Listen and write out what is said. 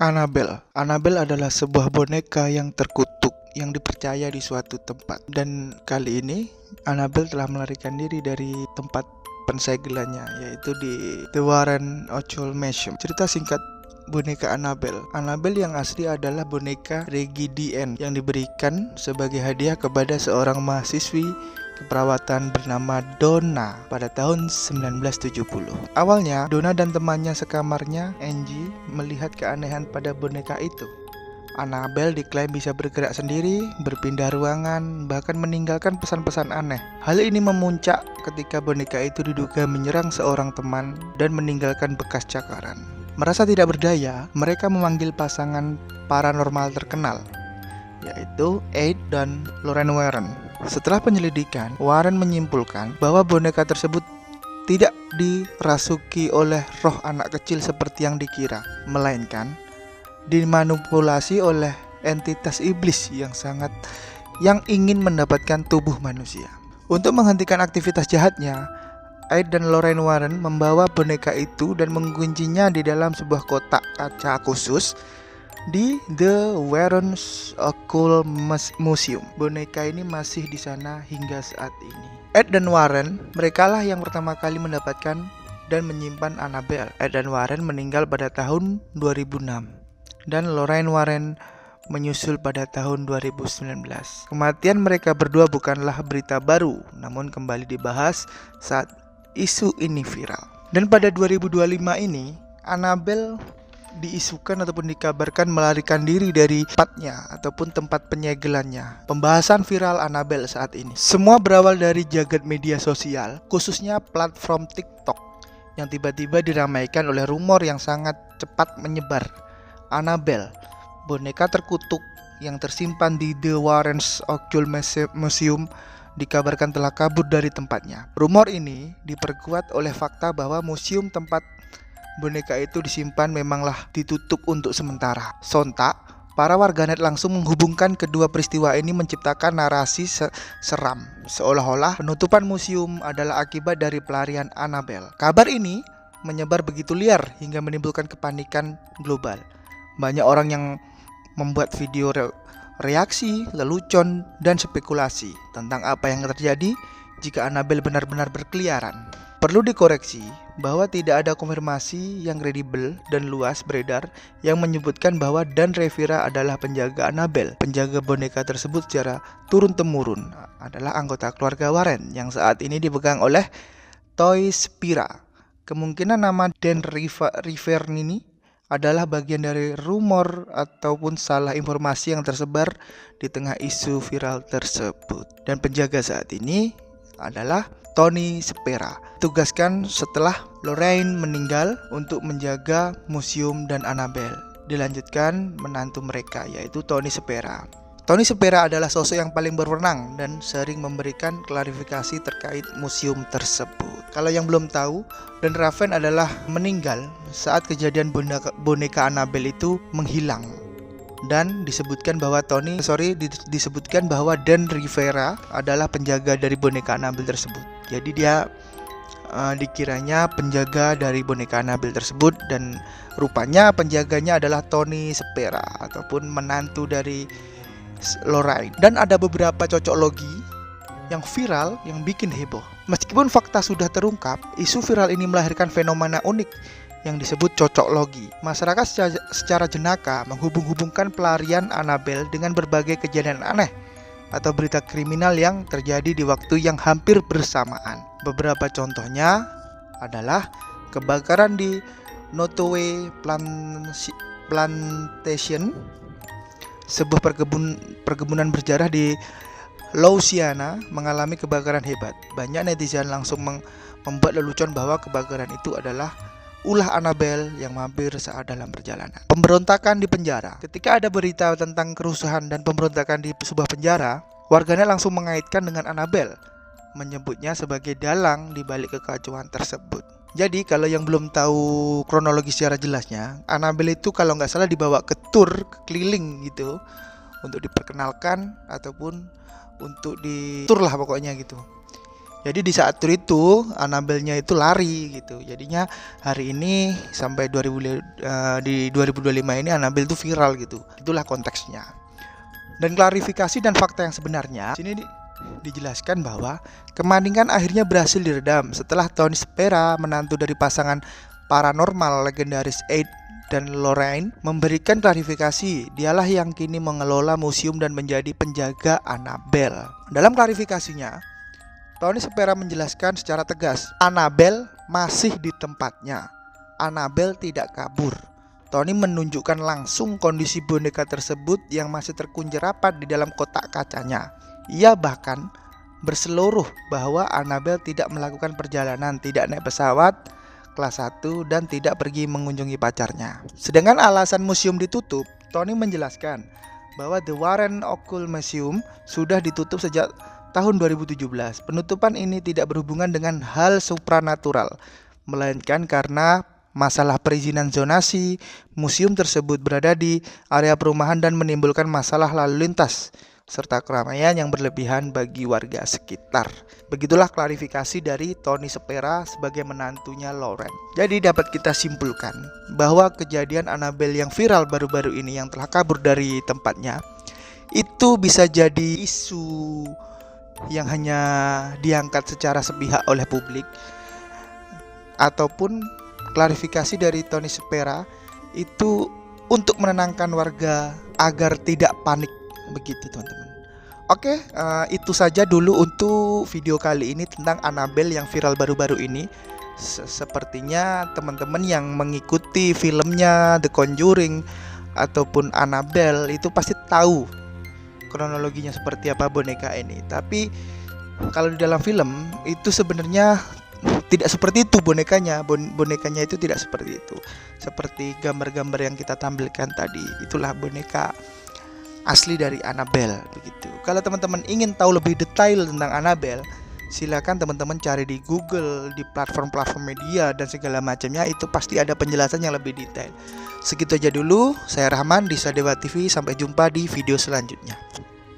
Annabelle adalah sebuah boneka yang terkutuk yang dipercaya di suatu tempat. Dan kali ini Annabelle telah melarikan diri dari tempat pensegelannya, yaitu di The Warren Ochul Museum. Cerita singkat boneka Annabelle. Annabelle yang asli adalah boneka Reggie Dien yang diberikan sebagai hadiah kepada seorang mahasiswi keperawatan bernama Donna pada tahun 1970. Awalnya, Donna dan temannya sekamarnya, Angie, melihat keanehan pada boneka itu. Annabelle diklaim bisa bergerak sendiri, berpindah ruangan, bahkan meninggalkan pesan-pesan aneh. Hal ini memuncak ketika boneka itu diduga menyerang seorang teman dan meninggalkan bekas cakaran. Merasa tidak berdaya, mereka memanggil pasangan paranormal terkenal, yaitu Ed dan Lorraine Warren. Setelah penyelidikan, Warren menyimpulkan bahwa boneka tersebut tidak dirasuki oleh roh anak kecil seperti yang dikira, melainkan dimanipulasi oleh entitas iblis yang ingin mendapatkan tubuh manusia. Untuk menghentikan aktivitas jahatnya, Ed dan Lorraine Warren membawa boneka itu dan menguncinya di dalam sebuah kotak kaca khusus di The Warren Occult Museum. Boneka ini masih di sana hingga saat ini. Ed dan Warren, merekalah yang pertama kali mendapatkan dan menyimpan Annabelle. Ed dan Warren meninggal pada tahun 2006 dan Lorraine Warren menyusul pada tahun 2019. Kematian mereka berdua bukanlah berita baru, namun kembali dibahas saat isu ini viral. Dan pada 2025 ini, Annabelle diisukan ataupun dikabarkan melarikan diri dari tempatnya ataupun tempat penyegelannya. Pembahasan viral Annabelle saat ini semua berawal dari jagat media sosial, khususnya platform TikTok yang tiba-tiba diramaikan oleh rumor yang sangat cepat menyebar. Annabelle, boneka terkutuk yang tersimpan di The Warren Occult Museum, dikabarkan telah kabur dari tempatnya. Rumor ini diperkuat oleh fakta bahwa museum tempat boneka itu disimpan memanglah ditutup untuk sementara. Sontak, para warganet langsung menghubungkan kedua peristiwa ini menciptakan narasi seram, seolah-olah penutupan museum adalah akibat dari pelarian Annabelle. Kabar ini menyebar begitu liar hingga menimbulkan kepanikan global. Banyak orang yang membuat video reaksi, lelucon, dan spekulasi tentang apa yang terjadi jika Annabelle benar-benar berkeliaran. Perlu dikoreksi bahwa tidak ada konfirmasi yang kredibel dan luas beredar yang menyebutkan bahwa Dan Revera adalah penjaga Annabelle. Penjaga boneka tersebut secara turun-temurun adalah anggota keluarga Warren yang saat ini dipegang oleh Toys Spira. Kemungkinan nama Dan Revera ini adalah bagian dari rumor ataupun salah informasi yang tersebar di tengah isu viral tersebut. Dan penjaga saat ini adalah Tony Spera, tugaskan setelah Lorraine meninggal untuk menjaga museum dan Annabelle. Dilanjutkan menantu mereka, yaitu Tony Spera. Tony Spera adalah sosok yang paling berwenang dan sering memberikan klarifikasi terkait museum tersebut. Kalau yang belum tahu, Dan Raven adalah meninggal saat kejadian boneka Annabelle itu menghilang. Dan disebutkan bahwa disebutkan bahwa Dan Rivera adalah penjaga dari boneka Annabelle tersebut. Jadi dia dikiranya penjaga dari boneka Annabelle tersebut, dan rupanya penjaganya adalah Tony Spera ataupun menantu dari Lorraine. Dan ada beberapa cocok logi yang viral yang bikin heboh. Meskipun fakta sudah terungkap, isu viral ini melahirkan fenomena unik yang disebut cocok logi. Masyarakat secara jenaka menghubung-hubungkan pelarian Annabelle dengan berbagai kejadian aneh atau berita kriminal yang terjadi di waktu yang hampir bersamaan. Beberapa contohnya adalah kebakaran di Nottoway Plantation, sebuah perkebunan bersejarah di Louisiana mengalami kebakaran hebat. Banyak netizen langsung membuat lelucon bahwa kebakaran itu adalah ulah Annabelle yang mampir saat dalam perjalanan. Pemberontakan di penjara. Ketika ada berita tentang kerusuhan dan pemberontakan di sebuah penjara, warganet langsung mengaitkan dengan Annabelle, menyebutnya sebagai dalang di balik kekacauan tersebut. Jadi kalau yang belum tahu kronologi secara jelasnya, Annabelle itu kalau nggak salah dibawa ke tour keliling gitu untuk diperkenalkan ataupun untuk di tour lah pokoknya gitu. Jadi di saat itu Annabelle-nya itu lari gitu. Jadinya hari ini sampai di 2025 ini Annabelle itu viral gitu. Itulah konteksnya. Dan klarifikasi dan fakta yang sebenarnya sini dijelaskan bahwa kemaningan akhirnya berhasil diredam setelah Tony Spera, menantu dari pasangan paranormal legendaris Ed dan Lorraine, memberikan klarifikasi. Dialah yang kini mengelola museum dan menjadi penjaga Annabelle. Dalam klarifikasinya, Tony Spera menjelaskan secara tegas, Annabelle masih di tempatnya. Annabelle tidak kabur. Tony menunjukkan langsung kondisi boneka tersebut yang masih terkunci rapat di dalam kotak kacanya. Ia bahkan berseluruh bahwa Annabelle tidak melakukan perjalanan, tidak naik pesawat kelas 1 dan tidak pergi mengunjungi pacarnya. Sedangkan alasan museum ditutup, Tony menjelaskan bahwa The Warren Occult Museum sudah ditutup sejak tahun 2017. Penutupan ini tidak berhubungan dengan hal supranatural, melainkan karena masalah perizinan zonasi. Museum tersebut berada di area perumahan dan menimbulkan masalah lalu lintas serta keramaian yang berlebihan bagi warga sekitar. Begitulah klarifikasi dari Tony Spera sebagai menantunya Lauren. Jadi dapat kita simpulkan bahwa kejadian Annabelle yang viral baru-baru ini yang telah kabur dari tempatnya itu bisa jadi isu yang hanya diangkat secara sepihak oleh publik, ataupun klarifikasi dari Tony Spera itu untuk menenangkan warga agar tidak panik, begitu teman-teman. Oke, itu saja dulu untuk video kali ini tentang Annabelle yang viral baru-baru ini. Sepertinya teman-teman yang mengikuti filmnya The Conjuring ataupun Annabelle itu pasti tahu kronologinya seperti apa boneka ini. Tapi kalau di dalam film itu sebenarnya tidak seperti itu bonekanya. Bonekanya itu tidak seperti itu. Seperti gambar-gambar yang kita tampilkan tadi, itulah boneka asli dari Annabelle begitu. Kalau teman-teman ingin tahu lebih detail tentang Annabelle, silakan teman-teman cari di Google, di platform-platform media dan segala macamnya, itu pasti ada penjelasan yang lebih detail. Segitu aja dulu, saya Rahman di Sadewa TV, sampai jumpa di video selanjutnya.